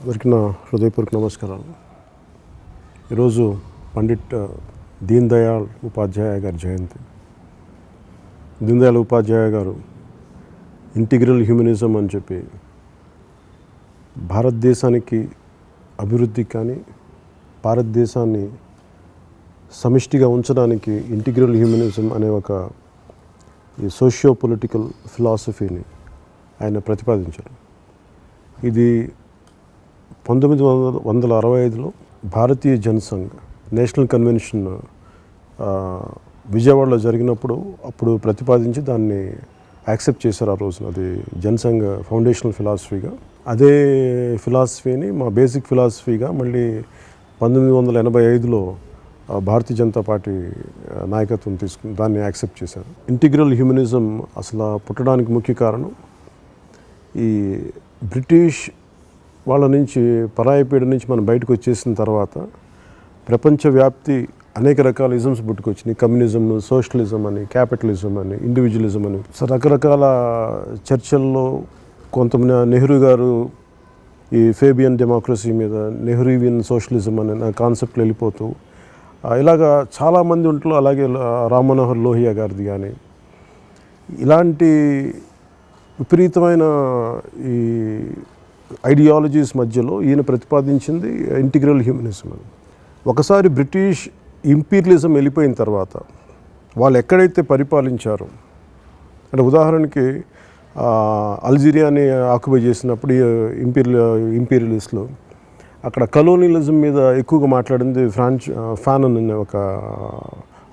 అందరికీ నా హృదయపూర్వక నమస్కారాలు. ఈరోజు పండిట్ దీన్ దయాళ్ ఉపాధ్యాయ గారి జయంతి. దీన్ దయాళ్ ఉపాధ్యాయ గారు ఇంటిగ్రల్ హ్యూమనిజం అని చెప్పి భారతదేశానికి అభివృద్ధి కానీ భారతదేశాన్ని సమిష్టిగా ఉంచడానికి ఇంటిగ్రల్ హ్యూమనిజం అనే ఒక ఈ సోషియో పొలిటికల్ ఫిలాసఫీని ఆయన ప్రతిపాదించారు. ఇది 1965లో భారతీయ జనసంఘ్ నేషనల్ కన్వెన్షన్ విజయవాడలో జరిగినప్పుడు అప్పుడు ప్రతిపాదించి దాన్ని యాక్సెప్ట్ చేశారు. ఆ రోజున అది జనసంఘ్ ఫౌండేషనల్ ఫిలాసఫీగా, అదే ఫిలాసఫీని మా బేసిక్ ఫిలాసఫీగా మళ్ళీ 1985లో భారతీయ జనతా పార్టీ నాయకత్వం తీసుకుని దాన్ని యాక్సెప్ట్ చేశారు. ఇంటిగ్రల్ హ్యూమనిజం అసలు పుట్టడానికి ముఖ్య కారణం ఈ బ్రిటిష్ వాళ్ళ నుంచి పరాయిపీడ నుంచి మనం బయటకు వచ్చేసిన తర్వాత ప్రపంచవ్యాప్తి అనేక రకాల ఇజమ్స్ పుట్టుకొచ్చినాయి. కమ్యూనిజం, సోషలిజం అని, క్యాపిటలిజం అని, ఇండివిజువలిజం అని. సో రకరకాల చర్చల్లో కొంతమంది నెహ్రూ గారు ఈ ఫేబియన్ డెమోక్రసీ మీద నెహ్రూవియన్ సోషలిజం అనే కాన్సెప్ట్లు వెళ్ళిపోతూ ఇలాగా చాలామంది ఉంటూ, అలాగే రామ్ మనోహర్ లోహియా గారిది కానీ ఇలాంటి విపరీతమైన ఈ ఐడియాలజీస్ మధ్యలో ఈయన ప్రతిపాదించింది ఇంటిగ్రల్ హ్యూమనిజం అని. ఒకసారి బ్రిటిష్ ఇంపీరియలిజం వెళ్ళిపోయిన తర్వాత వాళ్ళు ఎక్కడైతే పరిపాలించారో, అంటే ఉదాహరణకి అల్జీరియాని ఆక్యుపై చేసినప్పుడు ఇంపీరియలిస్టులు అక్కడ కలోనియలిజం మీద ఎక్కువగా మాట్లాడింది ఫానన్ అనే ఒక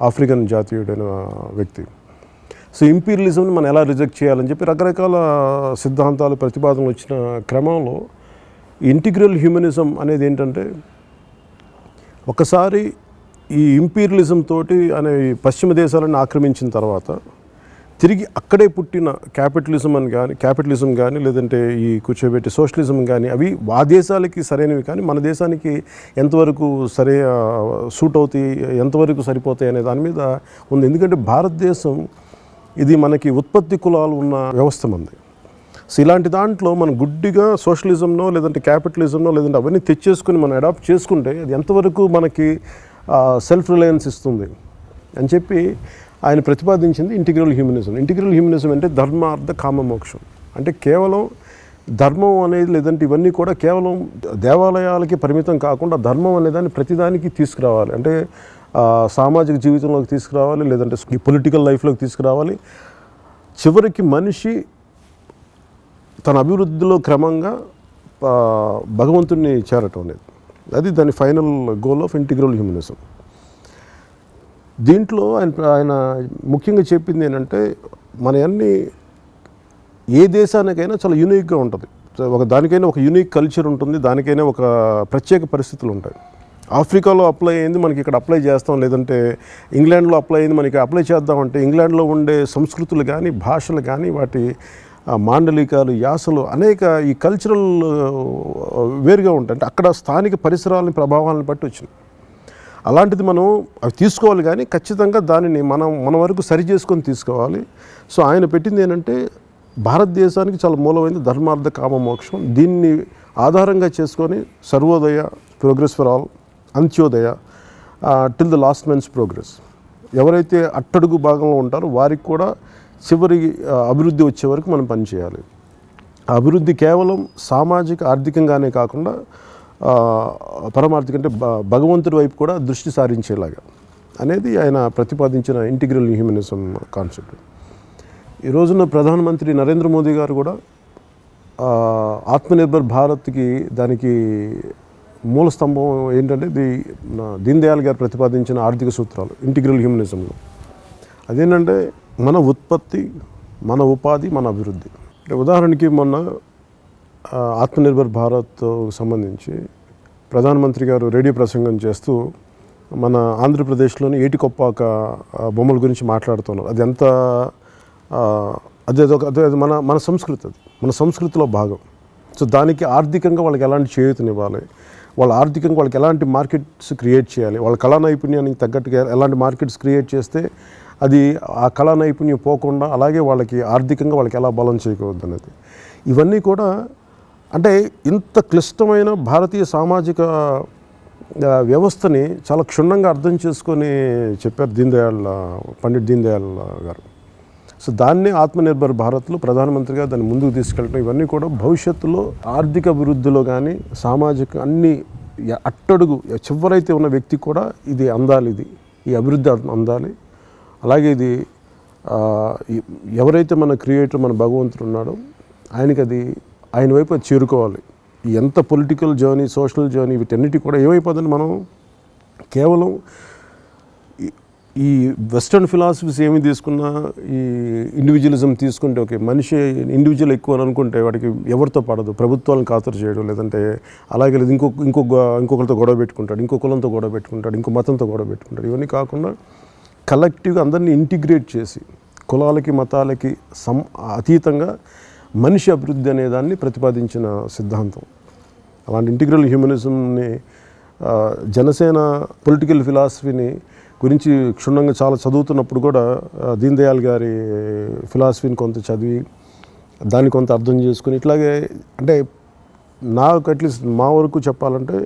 ఆఫ్రికన్ జాతీయుడైన వ్యక్తి. సో ఇంపీరియలిజంని మనం ఎలా రిజెక్ట్ చేయాలని చెప్పి రకరకాల సిద్ధాంతాలు, ప్రతిపాదనలు వచ్చిన క్రమంలో ఇంటిగ్రల్ హ్యూమనిజం అనేది ఏంటంటే, ఒకసారి ఈ ఇంపీరియలిజం తోటి అనే పశ్చిమ దేశాలను ఆక్రమించిన తర్వాత తిరిగి అక్కడే పుట్టిన క్యాపిటలిజం కానీ లేదంటే ఈ కూర్చోబెట్టి సోషలిజం కానీ అవి ఆ దేశాలకి సరైనవి కానీ మన దేశానికి ఎంతవరకు సూట్ అవుతాయి, ఎంతవరకు సరిపోతాయి అనే దాని మీద ఉంది. ఎందుకంటే భారతదేశం ఇది మనకి ఉత్పత్తి కులాలు ఉన్న వ్యవస్థ మంది. సో ఇలాంటి దాంట్లో మనం గుడ్డిగా సోషలిజంనో లేదంటే క్యాపిటలిజంనో లేదంటే అవన్నీ తెచ్చేసుకుని మనం అడాప్ట్ చేసుకుంటే అది ఎంతవరకు మనకి సెల్ఫ్ రిలయన్స్ ఇస్తుంది అని చెప్పి ఆయన ప్రతిపాదించింది ఇంటిగ్రల్ హ్యూమనిజం. ఇంటిగ్రల్ హ్యూమనిజం అంటే ధర్మ, అర్థ, కామ, మోక్షం. అంటే కేవలం ధర్మం అనేది లేదంటే ఇవన్నీ కూడా కేవలం దేవాలయాలకి పరిమితం కాకుండా ధర్మం అనేదాన్ని ప్రతిదానికి తీసుకురావాలి. అంటే సామాజిక జీవితంలోకి తీసుకురావాలి, లేదంటే ఈ పొలిటికల్ లైఫ్లోకి తీసుకురావాలి. చివరికి మనిషి తన అభివృద్ధిలో క్రమంగా భగవంతుడిని చేరటం అనేది అది దాని final goal of integral humanism. దీంట్లో ఆయన ముఖ్యంగా చెప్పింది ఏంటంటే, మన అన్ని ఏ దేశానికైనా చాలా యూనిక్గా ఉంటుంది. దానికైనా ఒక యూనిక్ కల్చర్ ఉంటుంది, దానికైనా ఒక ప్రత్యేక పరిస్థితులు ఉంటాయి. ఆఫ్రికాలో అప్లై అయింది మనకి ఇక్కడ అప్లై చేస్తాం, లేదంటే ఇంగ్లాండ్లో అప్లై అయింది మనకి అప్లై చేద్దామంటే ఇంగ్లాండ్లో ఉండే సంస్కృతులు కానీ భాషలు కానీ వాటి మాండలికాలు, యాసలు అనేక ఈ కల్చరల్ వేరుగా ఉంటాయి. అంటే అక్కడ స్థానిక పరిసరాలని ప్రభావాలను బట్టి వచ్చింది. అలాంటిది మనం అవి తీసుకోవాలి కానీ ఖచ్చితంగా దానిని మన వరకు సరి చేసుకొని తీసుకోవాలి. సో ఆయన పెట్టింది ఏంటంటే, భారతదేశానికి చాలా మూలమైంది ధర్మార్థ కామ మోక్షం. దీన్ని ఆధారంగా చేసుకొని Sarvodaya, progress for all, Antyodaya, till the last men's progress. ఎవరైతే అట్టడుగు భాగంలో ఉంటారో వారికి కూడా చివరి అభివృద్ధి వచ్చే వరకు మనం పనిచేయాలి. ఆ అభివృద్ధి కేవలం సామాజిక, ఆర్థికంగానే కాకుండా పరమార్థిక అంటే భగవంతుడి వైపు కూడా దృష్టి సారించేలాగా అనేది ఆయన ప్రతిపాదించిన ఇంటిగ్రల్ హ్యూమనిజం కాన్సెప్ట్. ఈ రోజున ప్రధానమంత్రి నరేంద్ర మోదీ గారు కూడా ఆత్మనిర్భర్ భారత్కి దానికి మూల స్తంభం ఏంటంటే దీన్ దయాళ్ గారు ప్రతిపాదించిన ఆర్థిక సూత్రాలు ఇంటిగ్రల్ హ్యూమనిజంలో. అదేంటంటే మన ఉత్పత్తి, మన ఉపాధి, మన అభివృద్ధి. అంటే ఉదాహరణకి మొన్న ఆత్మనిర్భర్ భారత్ సంబంధించి ప్రధానమంత్రి గారు రేడియో ప్రసంగం చేస్తూ మన ఆంధ్రప్రదేశ్లోని ఏటికొప్పాక బొమ్మల గురించి మాట్లాడుతున్నారు. అది ఎంత అదే మన సంస్కృతి, అది మన సంస్కృతిలో భాగం. సో దానికి ఆర్థికంగా వాళ్ళకి ఎలాంటి చేయూతనివ్వాలి, వాళ్ళ ఆర్థికంగా వాళ్ళకి ఎలాంటి మార్కెట్స్ క్రియేట్ చేయాలి, వాళ్ళ కళా నైపుణ్యానికి తగ్గట్టుగా ఎలాంటి మార్కెట్స్ క్రియేట్ చేస్తే అది ఆ కళా నైపుణ్యం పోకుండా అలాగే వాళ్ళకి ఆర్థికంగా వాళ్ళకి ఎలా బలం చేయకూడదు అనేది. ఇవన్నీ కూడా అంటే ఇంత క్లిష్టమైన భారతీయ సామాజిక వ్యవస్థని చాలా క్షుణ్ణంగా అర్థం చేసుకొని చెప్పారు పండిట్ దీన్ దయాళ్ గారు. సో దాన్ని ఆత్మనిర్భర్ భారత్లో ప్రధానమంత్రిగా దాన్ని ముందుకు తీసుకెళ్ళడం, ఇవన్నీ కూడా భవిష్యత్తులో ఆర్థిక అభివృద్ధిలో కానీ సామాజిక అన్ని అట్టడుగు చివరైతే ఉన్న వ్యక్తి కూడా ఇది అందాలి, ఈ అభివృద్ధి అందాలి. అలాగే ఇది ఎవరైతే మన క్రియేటర్, మన భగవంతుడు ఉన్నాడో ఆయనకి అది ఆయన వైపు అది చేరుకోవాలి. ఎంత పొలిటికల్ జర్నీ, సోషల్ జర్నీ, వీటన్నిటి కూడా ఏమైపోతుంది, మనం కేవలం ఈ వెస్ట్రన్ ఫిలాసఫీస్ ఏమి తీసుకున్నా, ఈ ఇండివిజువలిజం తీసుకుంటే ఓకే, మనిషి ఇండివిజువల్ ఎక్కువ అని అనుకుంటే వాడికి ఎవరితో పడదు, ప్రభుత్వాలను ఖాతరు చేయడం, లేదంటే అలాగే లేదు ఇంకొకరితో గొడవ పెట్టుకుంటాడు, ఇంకో కులంతో గొడవ పెట్టుకుంటాడు, ఇంకో మతంతో గొడవ పెట్టుకుంటాడు. ఇవన్నీ కాకుండా కలెక్టివ్గా అందరినీ ఇంటిగ్రేట్ చేసి కులాలకి మతాలకి అతీతంగా మనిషి అభివృద్ధి అనేదాన్ని ప్రతిపాదించిన సిద్ధాంతం. అలాంటి ఇంటిగ్రల్ హ్యూమనిజంని జనసేన పొలిటికల్ ఫిలాసఫీని గురించి క్షుణ్ణంగా చాలా చదువుతున్నప్పుడు కూడా దీన్ దయాళ్ గారి ఫిలాసఫీని కొంత చదివి దాన్ని కొంత అర్థం చేసుకుని ఇట్లాగే, అంటే నాకు అట్లీస్ట్ మా వరకు చెప్పాలంటే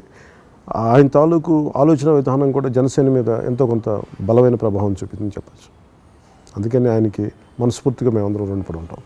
ఆయన తాలూకు ఆలోచన విధానం కూడా జనసేన మీద ఎంతో కొంత బలమైన ప్రభావం చూపిందని చెప్పచ్చు. అందుకని ఆయనకి మనస్ఫూర్తిగా మేమందరం రుణపడి ఉంటాం.